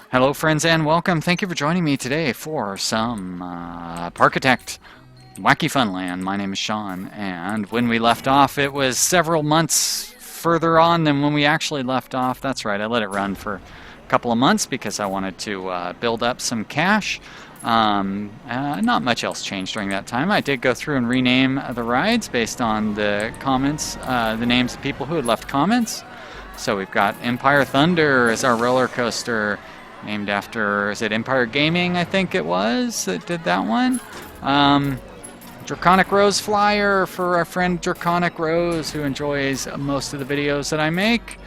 Hello, friends, and welcome. Thank you for joining me today for some Parkitect Wacky Funland. My name is Sean, and when we left off, it was several months further on than when we actually left off. That's right, I let it run for a couple of months because I wanted to build up some cash. Not much else changed during that time. I did go through and rename the rides based on the comments, the names of people who had left comments. So we've got Empire Thunder as our roller coaster, named after, is it Empire Gaming, I think it was, that did that one. Draconic Rose Flyer for our friend Draconic Rose, who enjoys most of the videos that I make.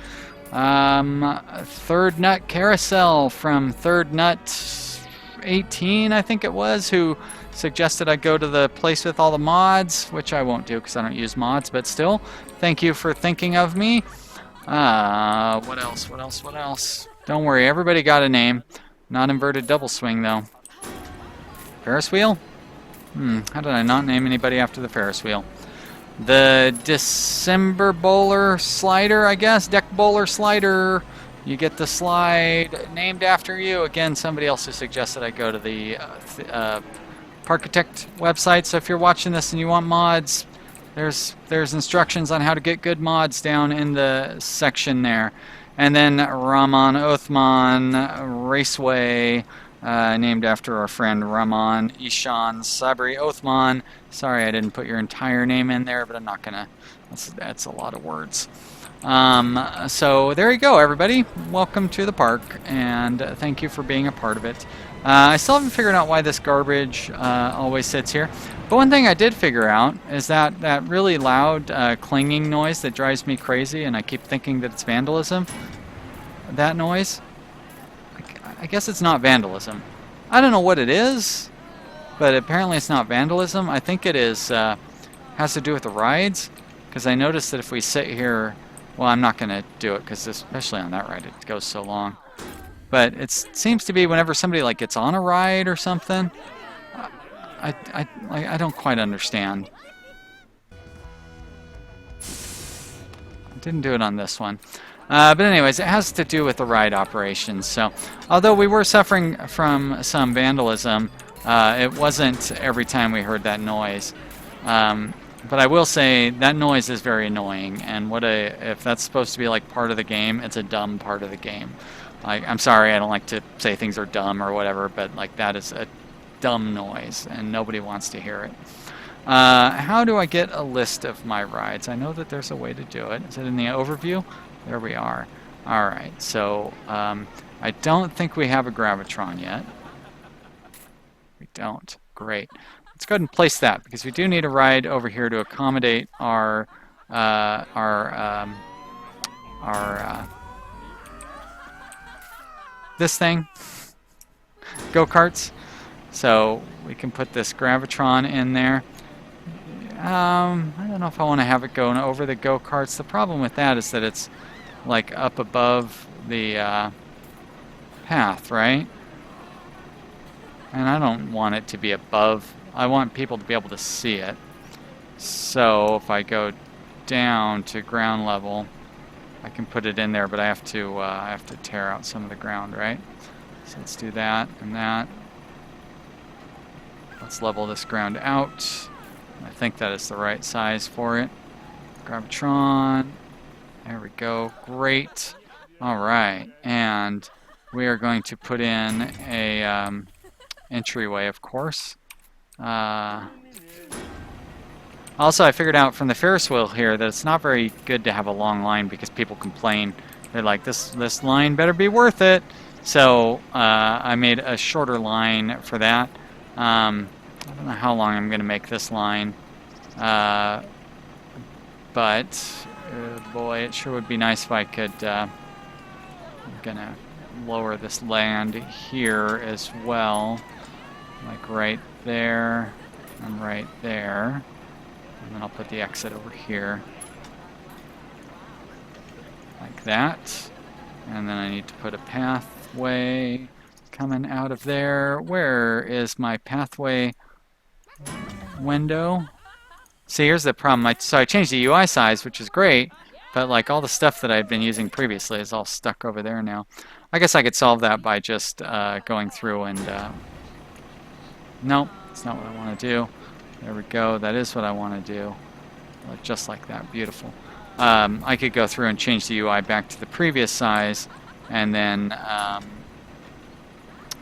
Third Nut Carousel from Third Nut 18, I think it was, who suggested I go to the place with all the mods, which I won't do because I don't use mods, but still, thank you for thinking of me. What else? Don't worry, everybody got a name. Not inverted double swing, though. Ferris wheel? How did I not name anybody after the Ferris wheel? The December Bowler Slider, I guess. Deck Bowler Slider. You get the slide named after you. Again, somebody else who suggested I go to the Parkitect website. So if you're watching this and you want mods, there's instructions on how to get good mods down in the section there. And then Rahman Othman Raceway, named after our friend Rahman Ishan Sabri Othman. Sorry I didn't put your entire name in there, but I'm not gonna. That's a lot of words. So there you go, everybody. Welcome to the park, and thank you for being a part of it. I still haven't figured out why this garbage always sits here. But one thing I did figure out is that really loud clanging noise that drives me crazy, and I keep thinking that it's vandalism. That noise, I guess it's not vandalism. I don't know what it is, but apparently it's not vandalism. I think it is has to do with the rides, because I noticed that if we sit here, well, I'm not going to do it because especially on that ride it goes so long. But it seems to be whenever somebody like gets on a ride or something, I don't quite understand. I didn't do it on this one. But anyways, it has to do with the ride operations. So although we were suffering from some vandalism, it wasn't every time we heard that noise. But I will say that noise is very annoying, and if that's supposed to be like part of the game, it's a dumb part of the game. I'm sorry, I don't like to say things are dumb or whatever, but like that is a dumb noise, and nobody wants to hear it. How do I get a list of my rides? I know that there's a way to do it. Is it in the overview? There we are. Alright, so I don't think we have a Gravitron yet. We don't. Great. Let's go ahead and place that, because we do need a ride over here to accommodate our this thing, go-karts. So we can put this Gravitron in there. I don't know if I want to have it going over the go-karts. The problem with that is that it's like up above the path, right? And I don't want it to be above. I want people to be able to see it. So if I go down to ground level, I can put it in there, but I have to tear out some of the ground, right? So let's do that and that. Let's level this ground out. I think that is the right size for it. Gravitron. There we go. Great. All right, and we are going to put in a entryway, of course. Also, I figured out from the Ferris wheel here that it's not very good to have a long line because people complain. They're like, this line better be worth it. So I made a shorter line for that. I don't know how long I'm going to make this line. But, boy, it sure would be nice if I could... I'm going to lower this land here as well. Like right there and right there. And then I'll put the exit over here. Like that. And then I need to put a pathway coming out of there. Where is my pathway window? See, here's the problem. So I changed the UI size, which is great, but like all the stuff that I've been using previously is all stuck over there now. I guess I could solve that by just going through and... nope, that's not what I want to do. There we go. That is what I want to do. Just like that. Beautiful. I could go through and change the UI back to the previous size, and then...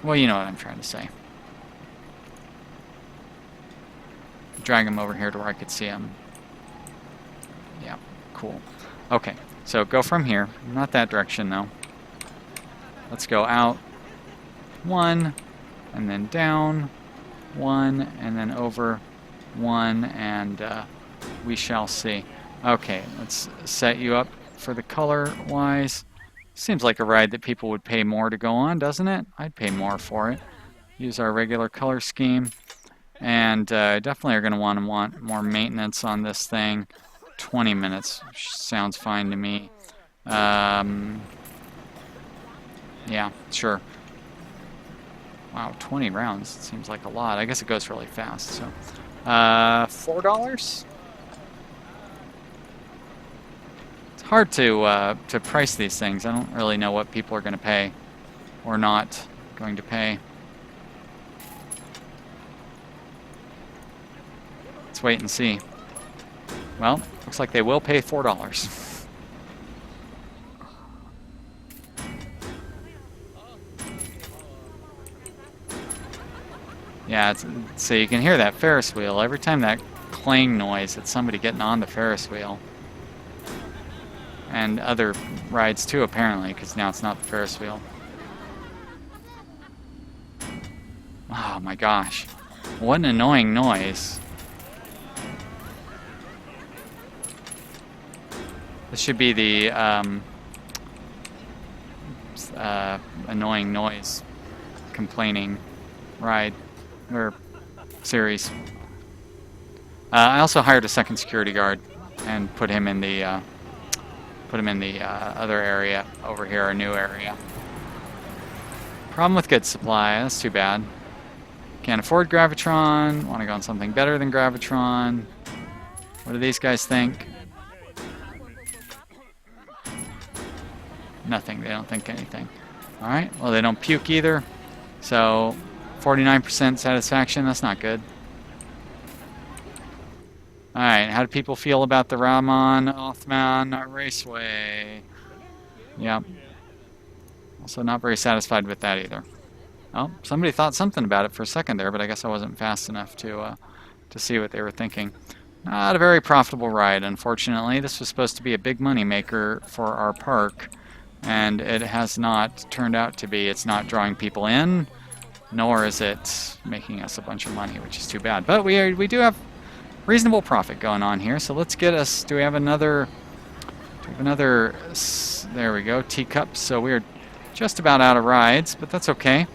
well, you know what I'm trying to say. Drag him over here to where I could see him. Yeah, cool. Okay, so go from here. Not that direction, though. Let's go out. 1, and then down. 1, and then over. 1, and we shall see. Okay, let's set you up for the color-wise. Seems like a ride that people would pay more to go on, doesn't it? I'd pay more for it. Use our regular color scheme. And definitely are going to want more maintenance on this thing. 20 minutes sounds fine to me. Yeah, sure. Wow, 20 rounds seems like a lot. I guess it goes really fast. So, $4. It's hard to price these things. I don't really know what people are going to pay or not going to pay. Let's wait and see. Well, looks like they will pay $4. Yeah, so you can hear that Ferris wheel. Every time that clang noise, it's somebody getting on the Ferris wheel. And other rides too, apparently, because now it's not the Ferris wheel. Oh my gosh. What an annoying noise. This should be the annoying noise complaining ride or series. I also hired a second security guard and put him in the other area over here, our new area. Problem with good supply. That's too bad. Can't afford Gravitron. Want to go on something better than Gravitron. What do these guys think? Nothing. They don't think anything. Alright, well they don't puke either. So 49% satisfaction, that's not good. Alright, how do people feel about the Rahman Othman Raceway? Yep. Also not very satisfied with that either. Oh, somebody thought something about it for a second there, but I guess I wasn't fast enough to see what they were thinking. Not a very profitable ride, unfortunately. This was supposed to be a big money maker for our park. And it has not turned out to be. It's not drawing people in, nor is it making us a bunch of money, which is too bad. But we do have reasonable profit going on here. So let's get us. Do we have another? There we go. Teacups. So we're just about out of rides, but that's okay.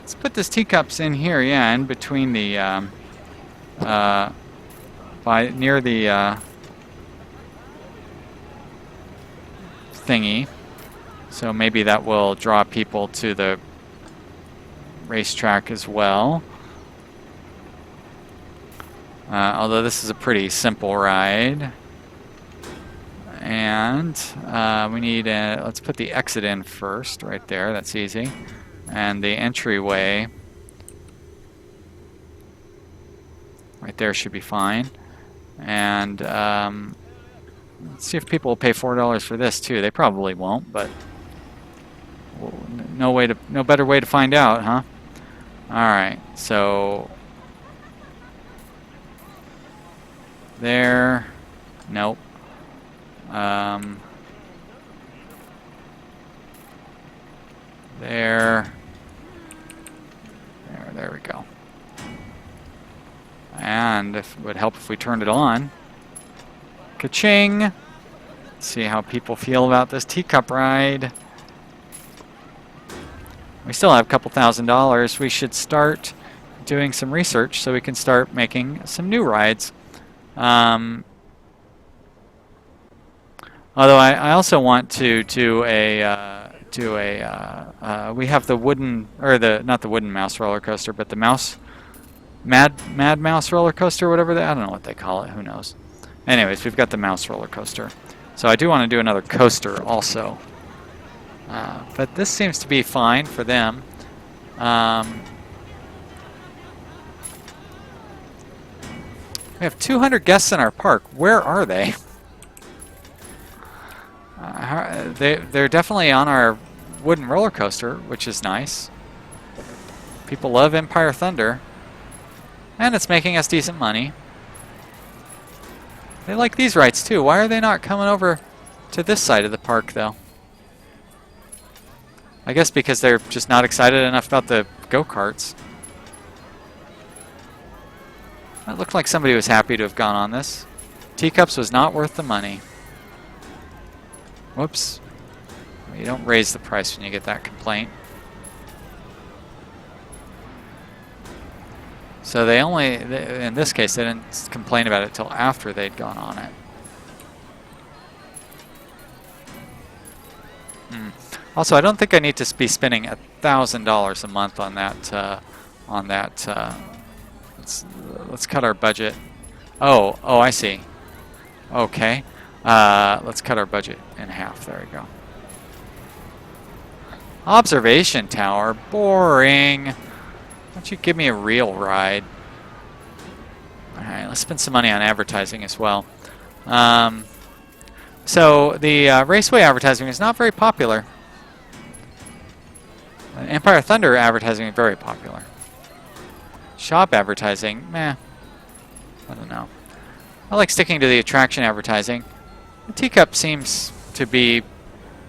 Let's put this teacups in here. Yeah, in between the near the thingy. So maybe that will draw people to the racetrack as well. Although this is a pretty simple ride. And we need let's put the exit in first, right there. That's easy. And the entryway right there should be fine. And let's see if people will pay $4 for this too. They probably won't, but no better way to find out, huh? All right, so there, nope. There we go. And it would help if we turned it on. Ka-ching! Let's see how people feel about this teacup ride. We still have a couple $1,000. We should start doing some research so we can start making some new rides. Although I also want to do we have the wooden, or not the wooden mouse roller coaster, but the Mad Mouse roller coaster, whatever I don't know what they call it. Who knows? Anyways, we've got the mouse roller coaster. So I do want to do another coaster also. But this seems to be fine for them. We have 200 guests in our park. Where are they? They're definitely on our wooden roller coaster, which is nice. People love Empire Thunder. And it's making us decent money. They like these rides too. Why are they not coming over to this side of the park though? I guess because they're just not excited enough about the go-karts. It looked like somebody was happy to have gone on this. Teacups was not worth the money. Whoops. You don't raise the price when you get that complaint. So they only, in this case, they didn't complain about it till after they'd gone on it. Also, I don't think I need to be spending $1,000 a month on that. Let's cut our budget. Oh, I see. Okay. Let's cut our budget in half. There we go. Observation tower. Boring. Why don't you give me a real ride? Alright, let's spend some money on advertising as well. So the Raceway advertising is not very popular. Empire Thunder advertising is very popular. Shop advertising, meh. I don't know. I like sticking to the attraction advertising. The Teacup seems to be,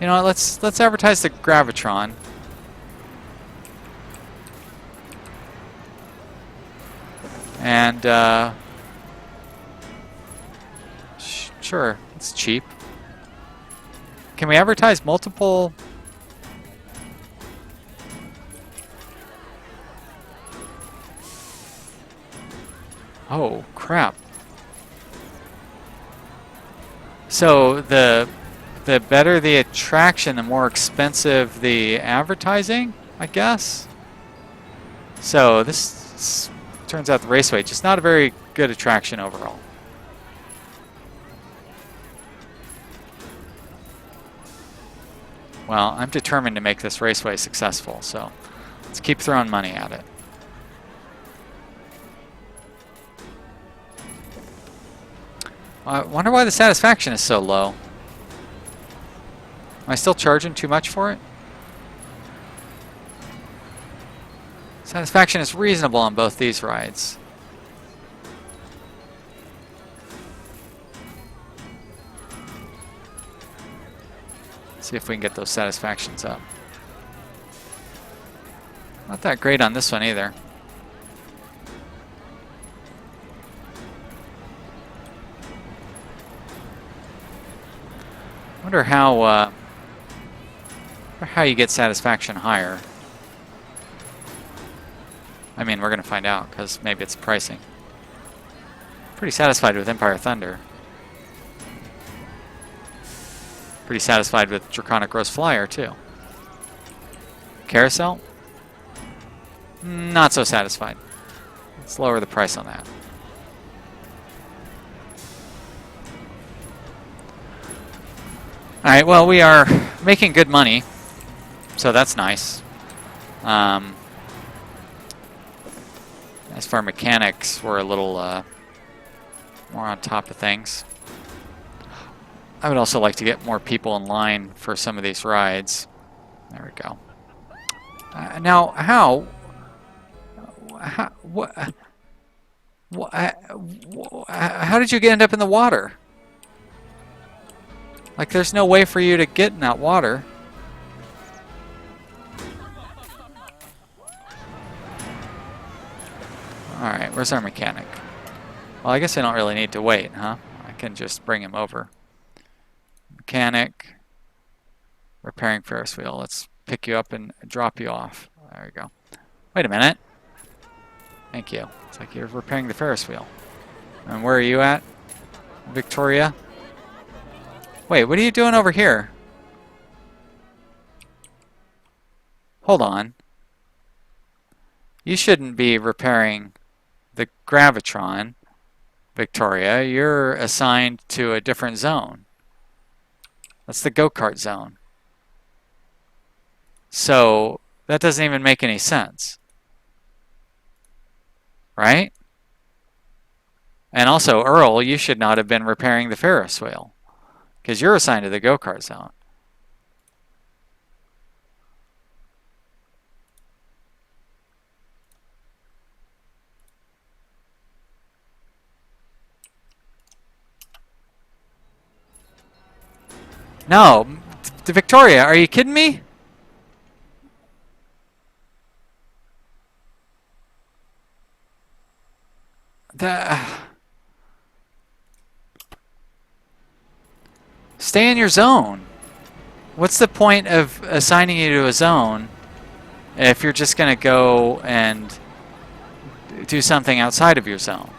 you know, let's advertise the Gravitron. And sure, it's cheap. Can we advertise multiple? Oh, crap. So the better the attraction, the more expensive the advertising, I guess. So this turns out the Raceway just not a very good attraction overall. Well, I'm determined to make this Raceway successful, so let's keep throwing money at it. I wonder why the satisfaction is so low. Am I still charging too much for it? Satisfaction is reasonable on both these rides. See if we can get those satisfactions up. Not that great on this one either. Wonder how you get satisfaction higher. I mean, we're going to find out because maybe it's pricing. Pretty satisfied with Empire Thunder. Pretty satisfied with Draconic Rose Flyer too. Carousel? Not so satisfied. Let's lower the price on that. Alright, well, we are making good money, so that's nice. As for mechanics, we're a little more on top of things. I would also like to get more people in line for some of these rides. There we go. Now, how did you end up in the water? Like, there's no way for you to get in that water. Alright, where's our mechanic? Well, I guess I don't really need to wait, huh? I can just bring him over. Mechanic. Repairing Ferris wheel. Let's pick you up and drop you off. There we go. Wait a minute. Thank you. It's like you're repairing the Ferris wheel. And where are you at? Victoria? Wait, what are you doing over here? Hold on. You shouldn't be repairing the Gravitron, Victoria. You're assigned to a different zone. That's the go-kart zone. So that doesn't even make any sense, right? And also, Earl, you should not have been repairing the Ferris wheel because you're assigned to the go-kart zone. No, Victoria, are you kidding me? Stay in your zone. What's the point of assigning you to a zone if you're just going to go and do something outside of your zone?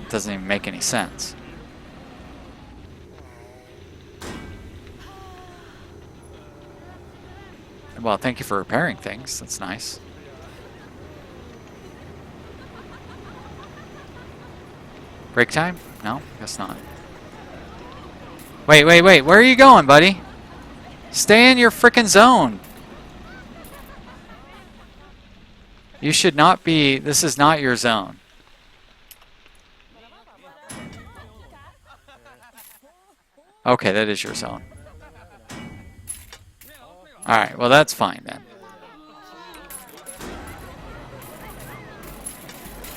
Doesn't even make any sense. Well, thank you for repairing things. That's nice. Break time? No, guess not. Wait. Where are you going, buddy? Stay in your frickin' zone. You should not be. This is not your zone. Okay, that is your zone. Alright, well that's fine then.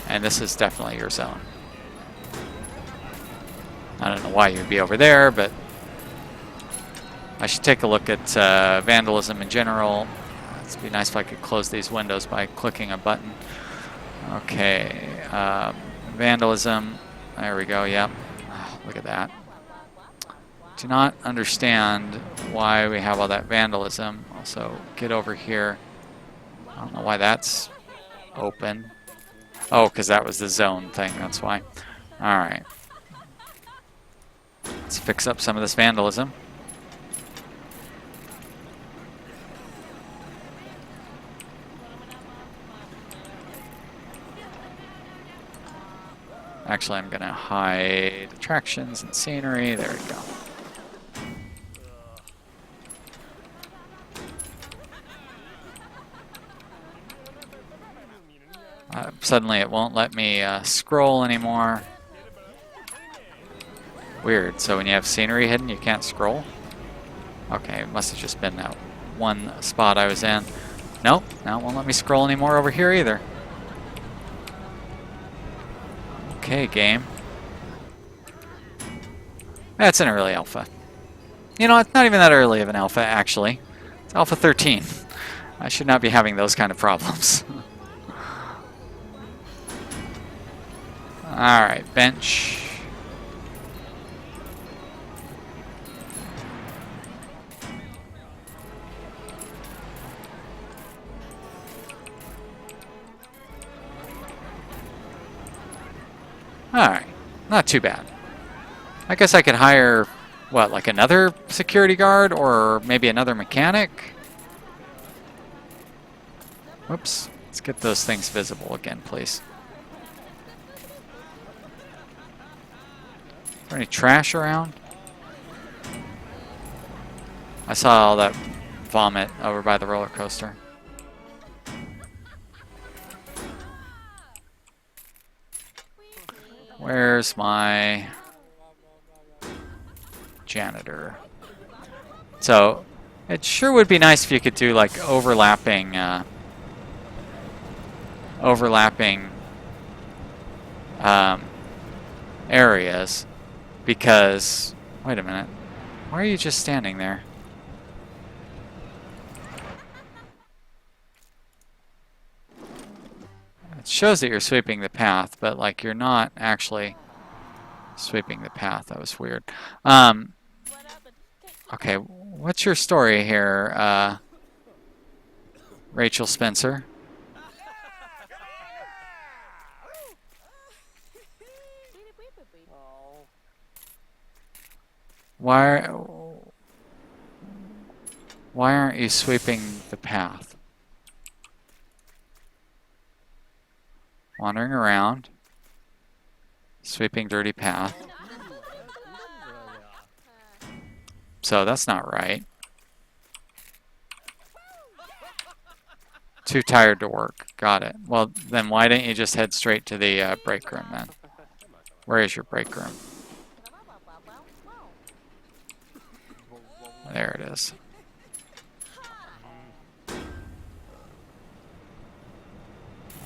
And this is definitely your zone. I don't know why you'd be over there, but I should take a look at vandalism in general. It'd be nice if I could close these windows by clicking a button. Okay, vandalism. There we go, yep. Oh, look at that. Do not understand why we have all that vandalism. Also, get over here. I don't know why that's open. Oh, because that was the zone thing, that's why. Alright. Let's fix up some of this vandalism. Actually, I'm going to hide attractions and scenery. There we go. Suddenly it won't let me scroll anymore. Weird. So when you have scenery hidden, you can't scroll? Okay, it must have just been that one spot I was in. Nope, now it won't let me scroll anymore over here either. Okay, game. That's an early alpha. You know, it's not even that early of an alpha, actually. It's alpha 13. I should not be having those kind of problems. Alright, bench. Alright, not too bad. I guess I could hire, what, like another security guard or maybe another mechanic? Whoops, let's get those things visible again, please. Is there any trash around? I saw all that vomit over by the roller coaster. Where's my janitor? So, it sure would be nice if you could do like overlapping areas, because wait a minute, why are you just standing there? It shows that you're sweeping the path, but like you're not actually sweeping the path. That was weird. Okay, what's your story here, Rachel Spencer? Why aren't you sweeping the path? Wandering around. Sweeping dirty path. So that's not right. Too tired to work. Got it. Well, then why didn't you just head straight to the break room then? Where is your break room? There it is.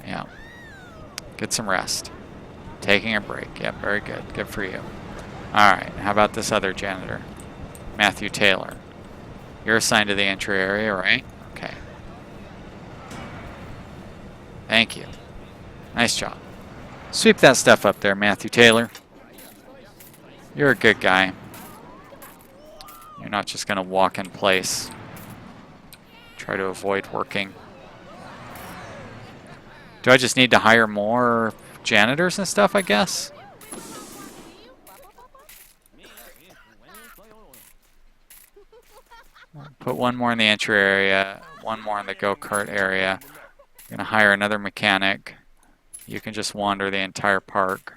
Yeah. Get some rest. Taking a break. Yep, very good. Good for you. Alright, how about this other janitor? Matthew Taylor. You're assigned to the entry area, right? Okay. Thank you. Nice job. Sweep that stuff up there, Matthew Taylor. You're a good guy. You're not just going to walk in place. Try to avoid working. Do I just need to hire more janitors and stuff, I guess? Put one more in the entry area, one more in the go-kart area. I'm going to hire another mechanic. You can just wander the entire park.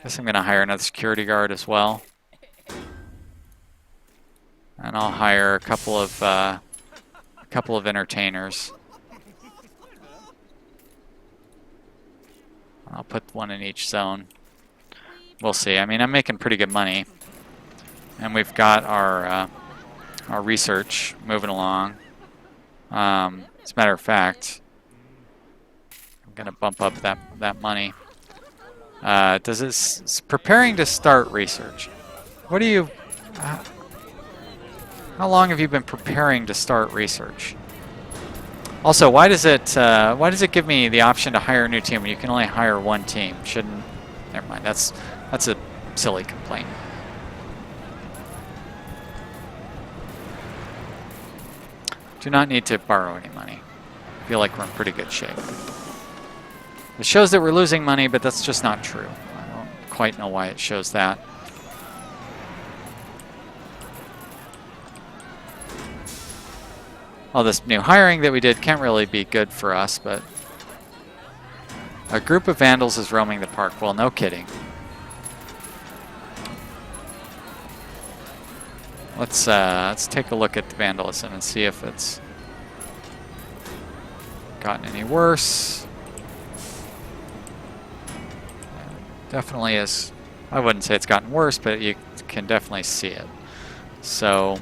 Guess I'm going to hire another security guard as well. And I'll hire a couple of entertainers. I'll put one in each zone. We'll see. I mean, I'm making pretty good money. And we've got our research moving along. As a matter of fact, I'm going to bump up that money. It's preparing to start research. What do you... how long have you been preparing to start research? Also, why does it give me the option to hire a new team when you can only hire one team? Shouldn't... Never mind. That's a silly complaint. Do not need to borrow any money. I feel like we're in pretty good shape. It shows that we're losing money, but that's just not true. I don't quite know why it shows that. All this new hiring that we did can't really be good for us, but a group of vandals is roaming the park. Well, no kidding. Let's take a look at the vandalism and see if it's gotten any worse. Definitely is. I wouldn't say it's gotten worse, but you can definitely see it. So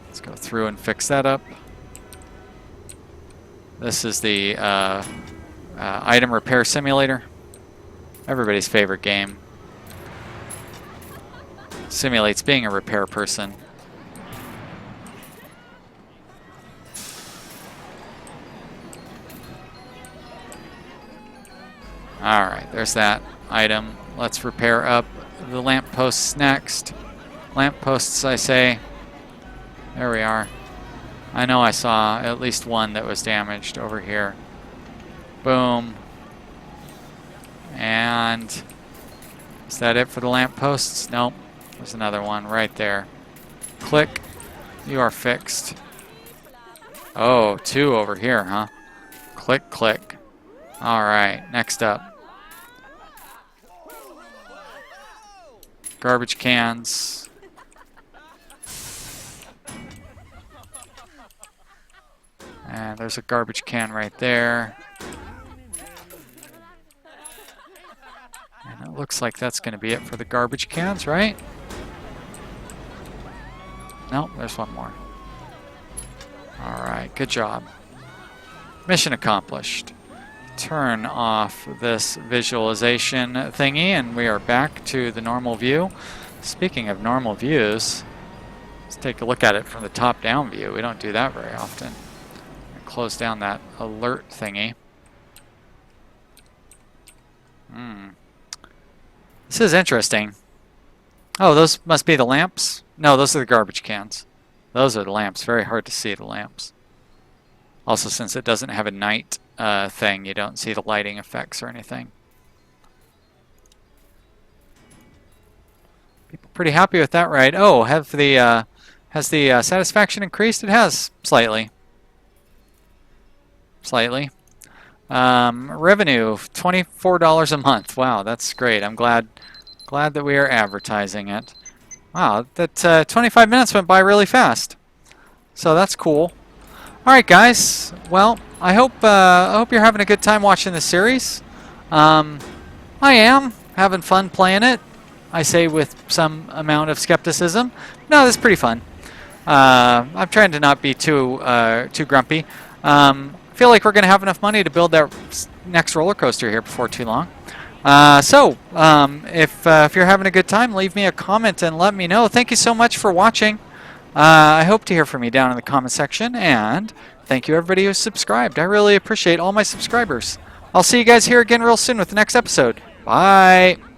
let's go through and fix that up. This is the item repair simulator. Everybody's favorite game. Simulates being a repair person. Alright, there's that item. Let's repair up the lampposts next. Lampposts, I say. There we are. I know I saw at least one that was damaged over here. Boom. And is that it for the lampposts? Nope. There's another one right there. Click. You are fixed. Oh, two over here, huh? Click, click. Alright, next up. Garbage cans. And there's a garbage can right there. And it looks like that's going to be it for the garbage cans, right? Nope, there's one more. Alright, good job. Mission accomplished. Turn off this visualization thingy and we are back to the normal view. Speaking of normal views, let's take a look at it from the top-down view. We don't do that very often. Close down that alert thingy. This is interesting. Oh, those must be the lamps? No, those are the garbage cans. Those are the lamps. Very hard to see the lamps. Also, since it doesn't have a night thing, you don't see the lighting effects or anything. People pretty happy with that, right? Oh, has the satisfaction increased? It has, slightly. Slightly. Revenue, $24 a month. Wow, that's great. I'm glad that we are advertising it. Wow, that 25 minutes went by really fast. So that's cool. All right, guys. Well, I hope you're having a good time watching this series. I am having fun playing it. I say with some amount of skepticism. No, this is pretty fun. I'm trying to not be too grumpy. I feel like we're going to have enough money to build that next roller coaster here before too long. If you're having a good time, leave me a comment and let me know. Thank you so much for watching. I hope to hear from you down in the comment section, and thank you everybody who subscribed. I really appreciate all my subscribers. I'll see you guys here again real soon with the next episode. Bye!